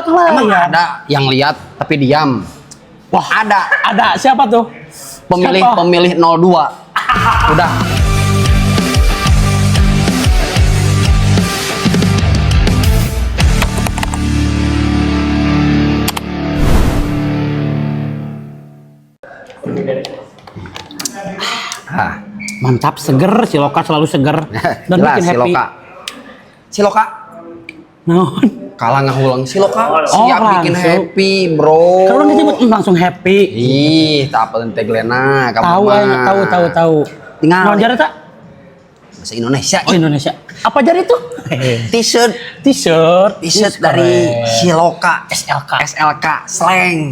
belakang Emang layar. ada yang lihat tapi diam. Wah, Ada siapa tuh? Siapa? pemilih 02. Udah. Ah, Mantap, seger, Siloka selalu seger dan jelas bikin happy. Siloka Naon? kalah ngahulang Siloka siap bikin langsung. happy, bro. Kalau disebut langsung happy. Ih, tak apa ente Glena, kamu Tahu mah. aja, tahu. Tinggal. Naon jari tak? Bahasa Indonesia. Oh, Indonesia. Apa jari itu? T-shirt T-shirt. dari Siloka, SLK. SLK, slang.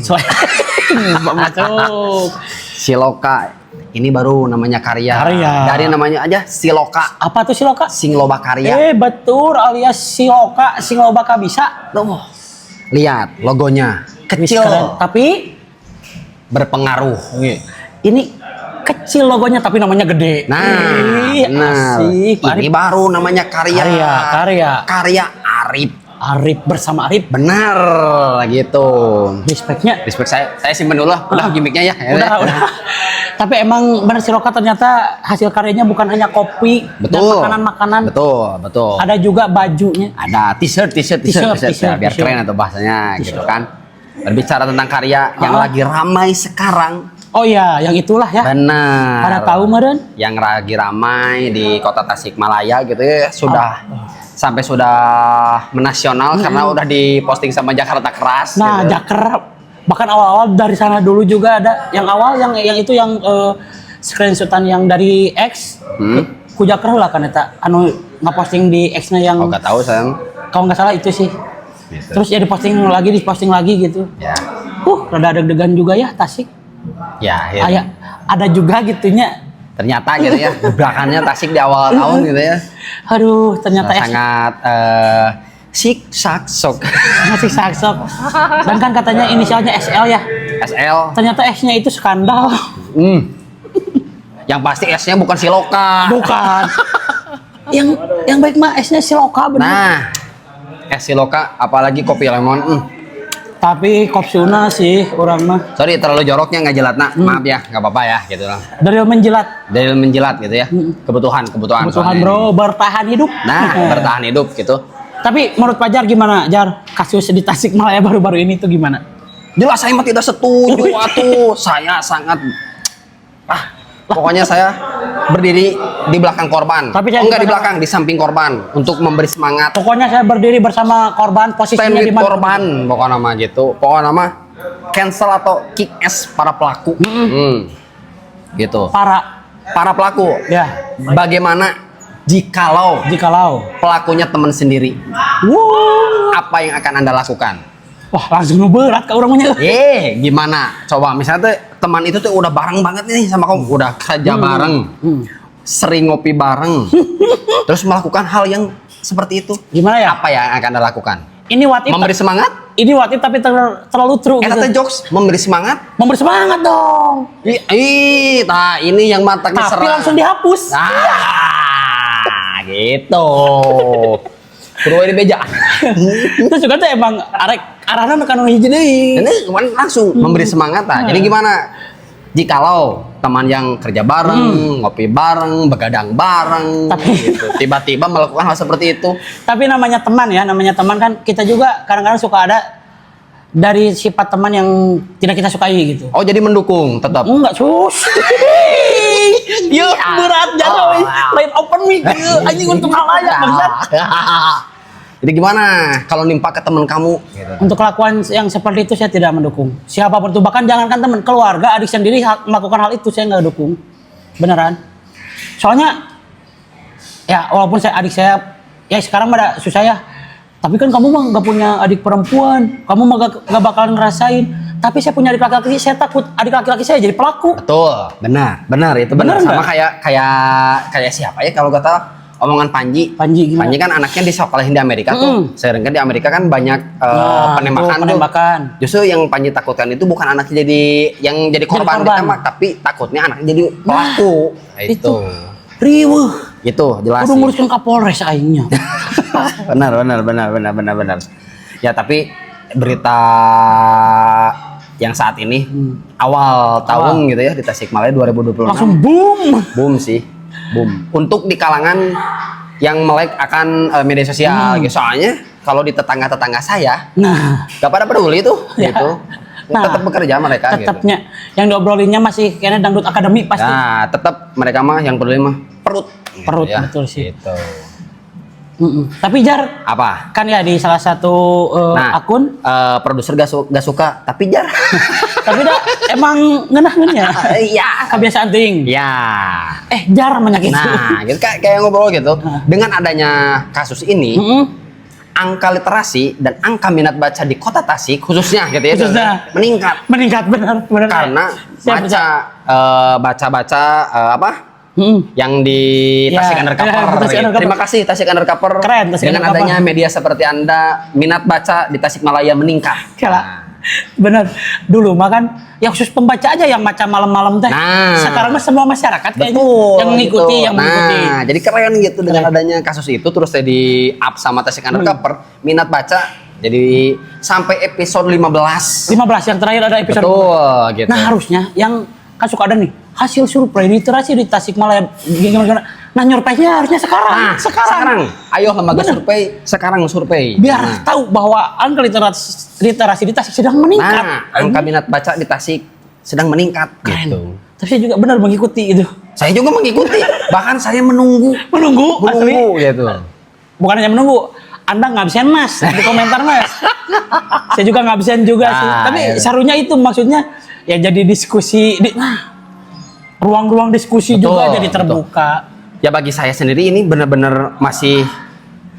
Masuk. Siloka. Ini baru namanya karya. Karya. Dari namanya aja Siloka. Apa tuh Siloka? Sing loba karya. Betul, alias Siloka, sing loba bisa. Tuh. Lihat logonya. Kecil Keren. Tapi berpengaruh. ini kecil logonya tapi namanya gede. Nah, benar. Asik. Ini baru namanya karya. Karya Arif. Arif bersama Arif. Benar gitu. Respect Saya simpen dulu lah. Udah gimmicknya ya. Udah. Tapi emang benar Siloka ternyata hasil karyanya bukan hanya kopi dan Betul. makanan-makanan. Betul. Ada juga bajunya. Ada t-shirt ya, biar keren atau bahasanya gitu kan. Berbicara tentang karya yang lagi ramai sekarang. Oh iya, yang itulah ya. Benar. Pada tahu meren? Yang lagi ramai di kota Tasikmalaya gitu ya, sampai sudah menasional karena udah diposting sama Jakarta Keras. Nah, gitu. Jaker bahkan awal-awal dari sana dulu juga ada yang awal yang itu yang screenshotan yang dari X ku Jaker lah kan eta anu ngeposting di X-nya yang Oh, nggak tahu sayang. kalau nggak salah itu sih. Gitu. Terus ya diposting lagi gitu. Ya. Rada deg-degan juga ya Tasik. Ya, Ada juga gitunya. ternyata gitu ya, gebrakannya Tasik di awal tahun gitu ya. Aduh, ternyata Sangat sok. masih saksok. Dan kan katanya inisialnya SL ya. SL. Ternyata S-nya itu skandal. Yang pasti S-nya bukan Siloka. Bukan. yang baik mah S-nya Siloka bener. Nah, es Siloka apalagi kopi lemon. Tapi kopsuna sih orang mah. Sorry terlalu joroknya nggak jelat nak. Maaf ya, nggak apa-apa ya gitu lah. Dari menjilat. Dari menjelat gitu ya. Kebutuhan soalnya Bro, bertahan hidup. Nah, bertahan hidup gitu. Tapi menurut Pajar gimana, Jar? Kasus di Tasikmalaya baru-baru ini tuh gimana? Jelas saya mah tidak setuju atuh. Saya sangat pokoknya saya berdiri di belakang korban. Tapi Enggak di belakang, di samping korban untuk memberi semangat. Pokoknya saya berdiri bersama korban, Stand posisinya di with mana? korban, pokoknya nama gitu. Pokoknya nama cancel atau kick ass para pelaku. Gitu. Para pelaku. Ya, Bagaimana jikalau pelakunya teman sendiri? Apa yang akan Anda lakukan? Wah, langsung berat ke orangnya. Gimana? Coba misalnya tuh teman itu tuh udah bareng banget nih sama kamu, udah kerja bareng, sering ngopi bareng, terus melakukan hal yang seperti itu. Gimana ya? Apa yang akan Anda lakukan? Ini what if, Memberi semangat? Ini what if tapi terlalu true gitu. Eta jokes memberi semangat? Memberi semangat dong. Ini yang mata Tapi diserang. langsung dihapus. Gitu. Kudu ini beja. Terus juga tuh emang arahnya kan hiji deui. Ini kemarin langsung memberi semangat Jadi gimana? Jikalau teman yang kerja bareng, ngopi bareng, begadang bareng, gitu, tiba-tiba melakukan hal seperti itu. Tapi namanya teman kan kita juga kadang-kadang suka ada dari sifat teman yang tidak kita sukai gitu. Oh, jadi mendukung tetap. Enggak sus. Yuk berat jatuh. Lain open mic anjing untuk halayak bangsat. Jadi gimana kalau nimpa ke teman kamu? Gitu. Untuk kelakuan yang seperti itu saya tidak mendukung. Siapapun itu, bahkan jangankan teman, keluarga, adik sendiri melakukan hal itu saya nggak dukung. Beneran. Soalnya ya walaupun adik saya ya sekarang pada susah ya. Tapi kan kamu mah nggak punya adik perempuan, kamu mah nggak bakalan ngerasain. Tapi saya punya adik laki-laki, saya takut adik laki-laki saya jadi pelaku. Betul, benar itu benar. Sama kayak siapa ya kalau kata omongan Panji gimana? Panji kan anaknya disekolahin di Amerika tuh. Sering kan di Amerika kan banyak penembakan. Justru yang Panji takutkan itu bukan anaknya jadi korban ditembak, tapi takutnya anaknya jadi pelaku. Itu. Riweuh. Gitu, jelas. Udah nguruskan Kapolres aingnya. benar. Ya tapi berita yang saat ini awal tahun gitu ya di Tasikmalaya 2026 langsung boom sih, boom untuk di kalangan yang melek akan media sosial gitu. Soalnya kalau di tetangga saya gak pada peduli tuh gitu. Tetap bekerja mereka tetapnya gitu. Yang diobrolinya masih kayaknya dangdut akademi pasti. Nah, tetap mereka mah yang peduli mah perut gitu ya. Betul sih. Gitu. Tapi Jar, apa? Kan ya di salah satu akun produser gak suka, tapi Jar. Tapi dah emang ngenah-ngenah. Iya, kebiasaan ting. Ya. Jar menyakiti. Nah, gitu kayak ngobrol gitu. Dengan adanya kasus ini, angka literasi dan angka minat baca di Kota Tasik khususnya gitu ya meningkat benar karena baca yang di Tasik Undercover. Terima kasih Tasik Undercover. Keren, Tasik dengan Undercover. adanya media seperti Anda, minat baca di Tasikmalaya meningkat. Bener, dulu makan yang khusus pembaca aja yang baca malam-malam teh. Sekarang mah semua masyarakat kayaknya yang mengikuti, yang mengikuti. Jadi keren gitu dengan adanya kasus itu, terus di up sama Tasik Undercover, minat baca jadi sampai episode 15 yang terakhir ada episode. Betul, gitu. Nah, harusnya yang kan suka ada nih hasil survei literasi di Tasikmalaya gimana. Nah, nyurveinya harusnya sekarang. Ayo lembaga survei sekarang survei. Biar tahu bahwa angka literasi di Tasik sedang meningkat. Angka minat baca di Tasik sedang meningkat. Keren. Gitu. Tapi saya juga benar mengikuti itu. Saya juga mengikuti. Bahkan saya menunggu asli. Gitu. Bukan hanya menunggu. Anda ngabsen Mas di komentar Mas. Saya juga ngabsen juga sih. Tapi serunya itu maksudnya ya jadi diskusi ruang-ruang diskusi juga jadi terbuka. Ya bagi saya sendiri ini benar-benar masih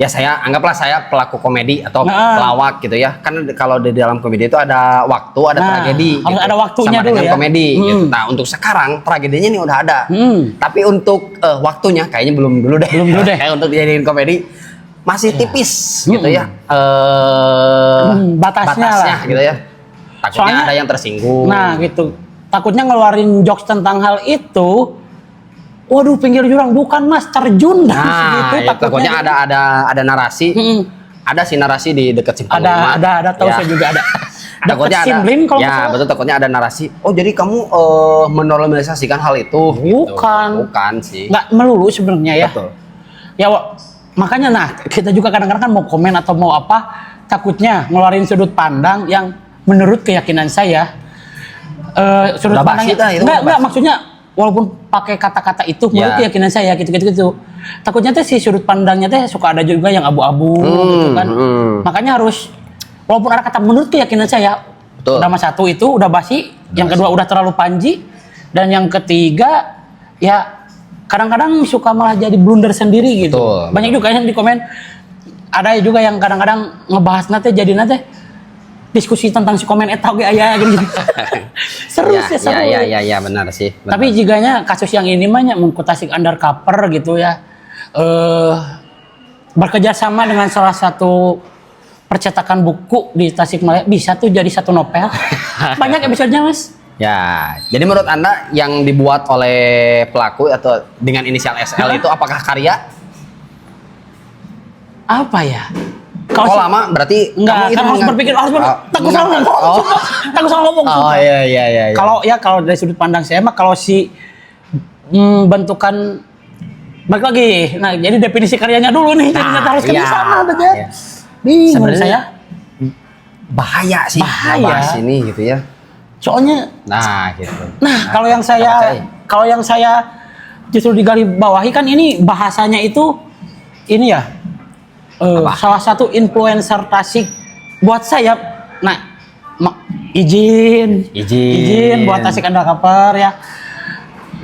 ya saya anggaplah saya pelaku komedi atau pelawak gitu ya. Kan kalau di dalam komedi itu ada waktu, ada tragedi. Harus ada waktunya sama dulu dengan ya. Komedi. Gitu. Nah untuk sekarang tragedinya ini udah ada. Tapi untuk waktunya kayaknya belum dulu deh. Untuk dijadiin komedi masih tipis gitu ya. Batasnya lah. Gitu ya. Takutnya soalnya, ada yang tersinggung. Nah gitu. Takutnya ngeluarin jokes tentang hal itu. Waduh, pinggir jurang bukan Mas, terjun gitu. Takutnya ada narasi. Ada sih narasi di dekat simpang 5. Ada tahu saya juga ada. Takutnya ada. Ya, betul, takutnya ada narasi. Oh, jadi kamu menormalisasikan hal itu. Bukan sih. Nggak melulu sebenarnya ya. Betul. Ya, makanya kita juga kadang-kadang kan mau komen atau mau apa, takutnya ngeluarin sudut pandang yang menurut keyakinan saya sudut pandangnya enggak maksudnya walaupun pakai kata-kata itu menurut keyakinan saya gitu. Takutnya teh si sudut pandangnya teh suka ada juga yang abu-abu gitu kan. Makanya harus walaupun ada kata menurut keyakinan saya, nama satu itu udah basi, yang kedua udah terlalu panji, dan yang ketiga ya kadang-kadang suka malah jadi blunder sendiri gitu. Banyak juga yang di komen ada juga yang kadang-kadang ngebahas nate jadi nate diskusi tentang si komen eta ge aya gitu. Seru. Ya benar sih. Benar. Tapi jiganya kasus yang ini mah nya Tasik Undercover gitu ya. Bekerja sama dengan salah satu percetakan buku di Tasikmalaya bisa tuh jadi satu novel. Banyak episodenya, Mas. Ya, jadi menurut Anda yang dibuat oleh pelaku atau dengan inisial SL itu apakah karya? Apa ya? Kalau lama berarti enggak, kan harus berpikir takut salah ngomong. Iya. Kalau dari sudut pandang saya mah kalau si bentukan balik lagi. Nah, jadi definisi karyanya dulu nih. Jadi harus ke sana betul. Bingung saya. Bahaya sih bahas ini gitu ya. Soalnya gitu. Kalau yang saya justru digali bawahi kan ini bahasanya itu ini ya. Salah satu influencer Tasik buat saya. Nah, izin buat Tasik Undercover ya.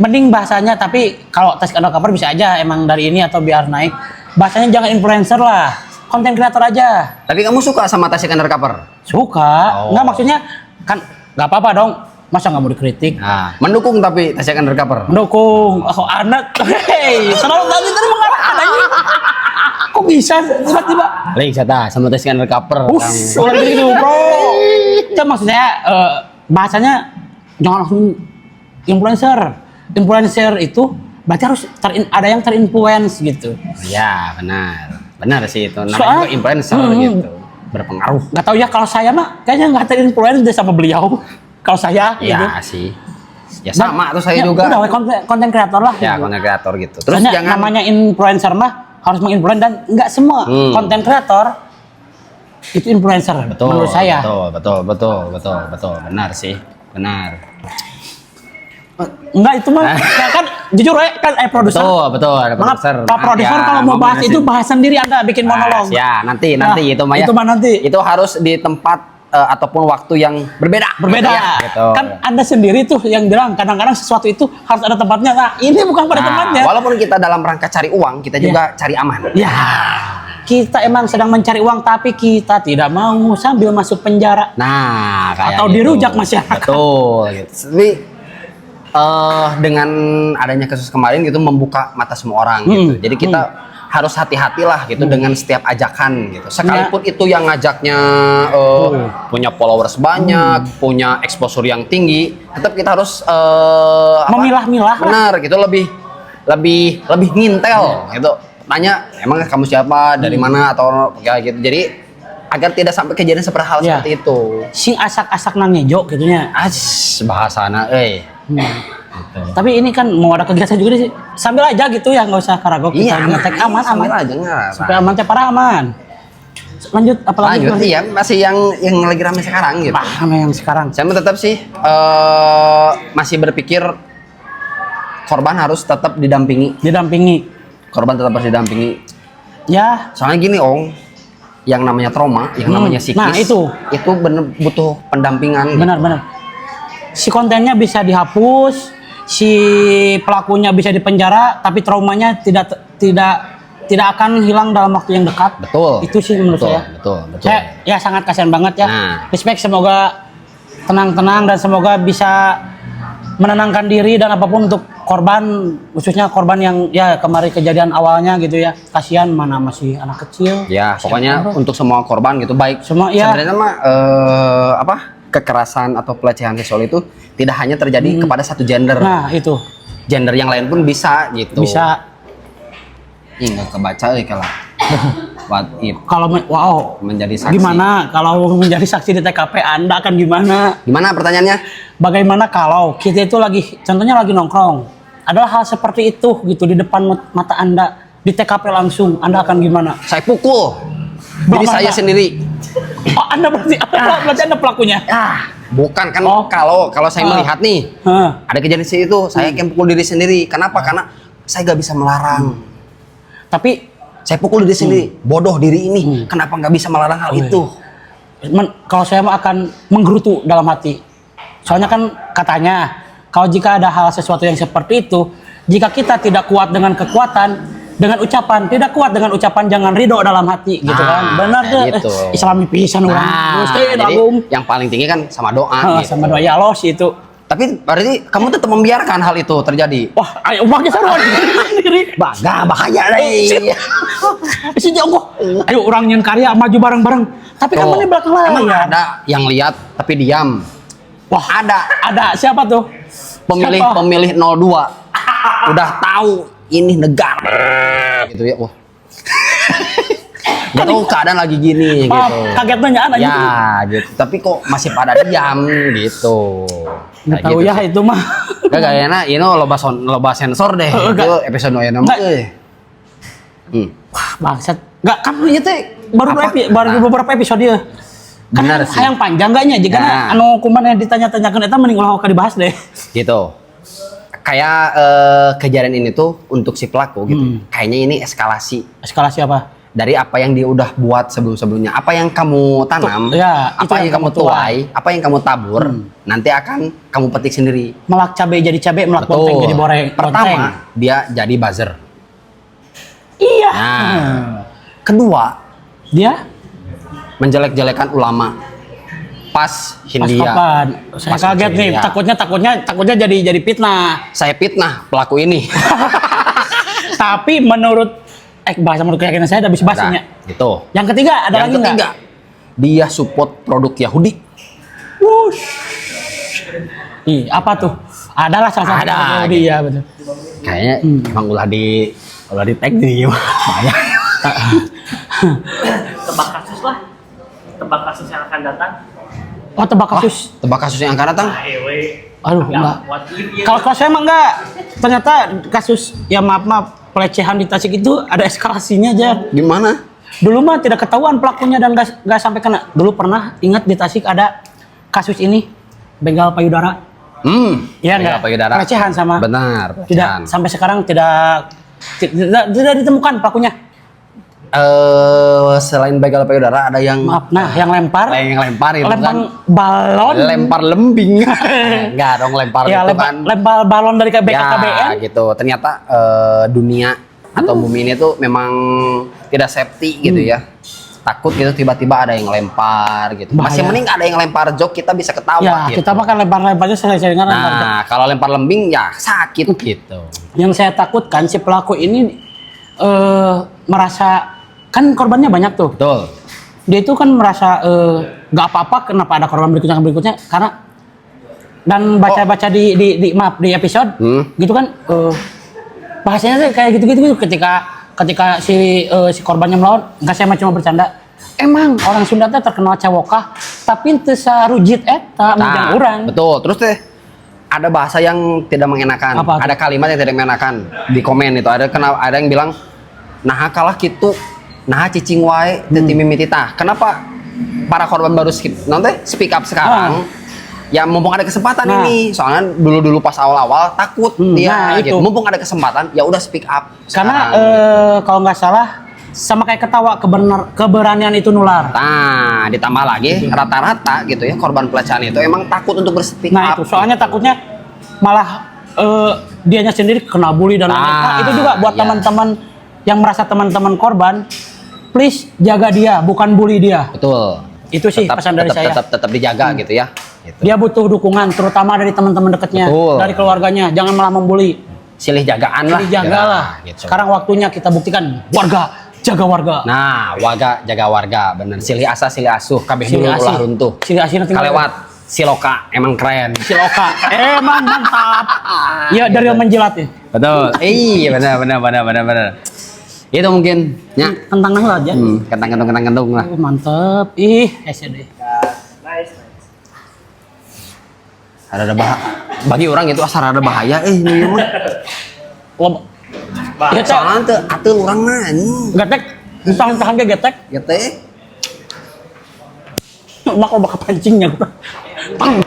Mending bahasanya, tapi kalau Tasik Undercover bisa aja emang dari ini atau biar naik. Bahasanya jangan influencer lah, konten kreator aja. Tapi kamu suka sama Tasik Undercover? Suka. Enggak, maksudnya kan nggak apa-apa dong. Masa nggak mau dikritik? Mendukung tapi Tasik Undercover. Mendukung. Anak, selalu tadi mengarahkan aja. Kok bisa tiba-tiba? Lagi saya sama Tasik Undercover. Udah gitu bro. Itu maksudnya bahasanya jangan langsung influencer. Influencer itu berarti harus ada yang terinfluence gitu. Ya benar sih itu. Namanya influencer gitu. berpengaruh. Nggak tahu ya, kalau saya mah kayaknya nggak terinfluence deh sama beliau. Kalau saya gitu. Ya sih. Ya sama tuh saya Ya, juga. udah konten kreator lah. Ya, gitu. konten kreator gitu. Terus Soalnya jangan namanya influencer mah harus menginfluence, dan nggak semua konten kreator itu influencer menurut saya. Betul. Benar sih. Benar. Enggak, itu mah ya kan jujur ya kan produser. Betul, ada Maaf, produser. Pak produser kalau mau bahas itu bahas sendiri, Anda bikin monolog. Ya, nanti Nah, itu mah ya. itu mah nanti. Itu harus di tempat ataupun waktu yang berbeda. Ya, gitu. kan Anda sendiri tuh yang bilang kadang-kadang sesuatu itu harus ada tempatnya. Nah, ini bukan pada tempatnya. Walaupun kita dalam rangka cari uang, kita juga cari aman. Ya, kita emang sedang mencari uang, tapi kita tidak mau sambil masuk penjara. Nah, kayak atau gitu. dirujak masyarakat. Betul gitu. Tapi dengan adanya kasus kemarin gitu membuka mata semua orang gitu. Jadi kita harus hati-hatilah gitu dengan setiap ajakan gitu. Sekalipun itu yang ngajaknya punya followers banyak, punya exposure yang tinggi, tetap kita harus memilah-milah. Benar gitu, lebih ngintel gitu. Tanya, emang kamu siapa, dari mana atau kayak gitu. Jadi agar tidak sampai kejadian seperti hal seperti itu. Sing asak-asak nang ngejo gitunya. Bahasana Gitu. Tapi ini kan mau ada kegiatan juga sih. Sambil aja gitu ya, nggak usah karago, kita ngetek aman. Sambil aja nggak. Supaya aman teh parah aman. Lanjut apalagi? Lanjut iya, masih yang lagi ramai sekarang gitu. Ramai yang sekarang. Saya tetap sih masih berpikir korban harus tetap didampingi. Korban tetap harus didampingi. Ya. Soalnya gini, Ong, yang namanya trauma, yang namanya psikis, nah, itu bener butuh pendampingan. Benar. Si kontennya bisa dihapus, si pelakunya bisa dipenjara, tapi traumanya tidak akan hilang dalam waktu yang dekat. Betul. Itu sih menurut saya. Betul. Saya ya sangat kasihan banget ya. Nah. Respect, semoga tenang dan semoga bisa menenangkan diri dan apapun untuk korban, khususnya korban yang ya kemarin kejadian awalnya gitu ya. Kasihan, mana masih anak kecil. Ya, pokoknya untuk semua korban gitu baik. Semua ya. Sebenarnya mah kekerasan atau pelecehan seksual itu tidak hanya terjadi kepada satu gender. Nah, itu. Gender yang lain pun bisa gitu. Bisa. Ih, nggak kebaca kalau what if Kalau menjadi saksi. Gimana kalau menjadi saksi di TKP Anda akan gimana? Gimana pertanyaannya? Bagaimana kalau kita itu contohnya lagi nongkrong, adalah hal seperti itu gitu di depan mata Anda di TKP langsung, Anda akan gimana? Saya pukul diri saya sendiri. Oh, Anda berarti Anda pelakunya? Bukan kan, kalau saya melihat nih ada kejadian itu, saya akan pukul diri sendiri. Kenapa? Karena saya gak bisa melarang. Tapi saya pukul diri sendiri, bodoh diri ini. Kenapa nggak bisa melarang hal itu? Kalau saya mah akan menggerutu dalam hati. Soalnya kan katanya, kalau jika ada hal sesuatu yang seperti itu, jika kita tidak kuat dengan kekuatan, dengan ucapan, tidak kuat dengan ucapan, jangan ridho dalam hati, gitu kan? Benar deh. Gitu. Islami pisan orang. Jadi yang paling tinggi kan sama doa. Gitu. Sama doa ya Allah sih itu. Tapi berarti kamu tetap membiarkan hal itu terjadi. Wah, ayo uangnya seruan sendiri. Bahaya deh. Si Jonggo. Ayo orang nyen karya maju bareng-bareng. Tapi kamu di belakang emang layar. ada yang lihat tapi diam. Wah, ada. Siapa tuh? Pemilih 02. Udah tahu ini negara. Gitu ya. Wah. Gak tahu keadaan lagi gini gitu. Kaget nanya anak gitu. Tapi kok masih pada diam gitu. Nggak tahu gitu ya sih. Itu mah. Gak enak, ini loba sensor deh. Itu episode yang nama. Wah, bangsat. Gak kamu itu baru beberapa episode ya. Benar sih. Yang panjang gaknya jika anu kumannya ditanya-tanyakan eta mending ulah dibahas deh. Gitu. Kayak kejadian ini tuh untuk si pelaku gitu. Kayaknya ini eskalasi. Eskalasi apa? Dari apa yang dia udah buat sebelum-sebelumnya, apa yang kamu tanam, apa yang kamu tuai, apa yang kamu tabur, nanti akan kamu petik sendiri. Melak cabai jadi cabai, melak bonteng jadi boreng. Pertama, dia jadi buzzer. Iya. Nah, kedua, dia menjelek-jelekan ulama. Pas Hindia. Saya kaget nih, takutnya jadi fitnah. Saya fitnah pelaku ini. Tapi menurut menurut keyakinan saya tidak bisa bahasanya. Gitu. Yang ketiga ada lagi nggak? Dia support produk Yahudi. Wush. Apa tuh? Adalah salah satu Yahudi ya betul. Kayaknya emang ulah di tag nih. Banyak. Tebak kasus lah. tebak kasus yang akan datang. Oh, tebak kasus. Tebak kasus yang akan datang. Aduh, enggak. Kalau saya emang enggak. Ternyata kasus ya maaf pelecehan di Tasik itu ada eskalasinya aja. Gimana? Dulu mah tidak ketahuan pelakunya dan gak sampai kena. Dulu pernah ingat di Tasik ada kasus ini begal payudara. Iya enggak? Payudara. Pelecehan sama. Benar. Tidak sampai sekarang tidak ditemukan pelakunya. Selain begal payudara ada yang Maaf, nah yang lempar itu lempar kan balon, lempar lembing. Enggak dong lempar ya, itu lempar balon dari BKKBN. Ya gitu. Ternyata dunia atau bumi ini tuh memang tidak safety gitu ya. Takut gitu tiba-tiba ada yang lempar gitu. Bahaya. Masih mending ada yang lempar jok kita bisa ketawa Ya, gitu. kita makan lempar-lemparnya sering-seringan. Nah, kalau lempar lembing ya sakit gitu. Yang saya takutkan si pelaku ini merasa kan korbannya banyak tuh. Betul. Dia itu kan merasa nggak apa-apa kenapa ada korban berikutnya karena dan baca-baca di maaf di episode gitu kan bahasanya tuh kayak gitu ketika si korbannya melawan nggak saya cuma bercanda. Emang orang Sunda teh terkenal cawokah tapi teu sarujit eta mujang urang. Betul. Terus teh ada bahasa yang tidak mengenakan. Apa? Ada kalimat yang tidak mengenakan di komen itu. Ada yang bilang nah kalah gitu. Nah cicing wae teu mimiti tah. Kenapa para korban baru speak up sekarang? Ya mumpung ada kesempatan ini. Soalnya dulu pas awal-awal takut dia gitu. Mumpung ada kesempatan ya udah speak up. Karena kalau nggak salah sama kayak ketawa keberanian itu nular. Nah, ditambah lagi rata-rata gitu ya korban pelecehan itu emang takut untuk berspeak up. Itu soalnya takutnya malah dianya sendiri kena bully dan lain-lain. Itu juga buat teman-teman yang merasa teman-teman korban, please jaga dia, bukan bully dia. Betul. Itu sih pesan dari saya. Tetap dijaga gitu ya. Gitu. Dia butuh dukungan, terutama dari teman-teman dekatnya, dari keluarganya. Jangan malah membuli. Silih jagaan lah. Silih jagalah. Gitu. Sekarang waktunya kita buktikan warga jaga warga. Nah, warga jaga warga, bener. Silih asa, silih asuh, kabeh dulu ulah runtuh. Silih asih nanti kalewat. Siloka emang keren. Siloka emang mantap. Iya dari yang menjilat ya. Betul. Iya benar. Itu mungkin ya. Kentang nang aja. Kentang lah. Mantep. SD. Nice. Ada bagi orang itu asal ada bahaya ini mah. Ya, soalnya teu atuh urang mah getek, tahan ge getek. Getek. Mak bakal pancingnya. Pang.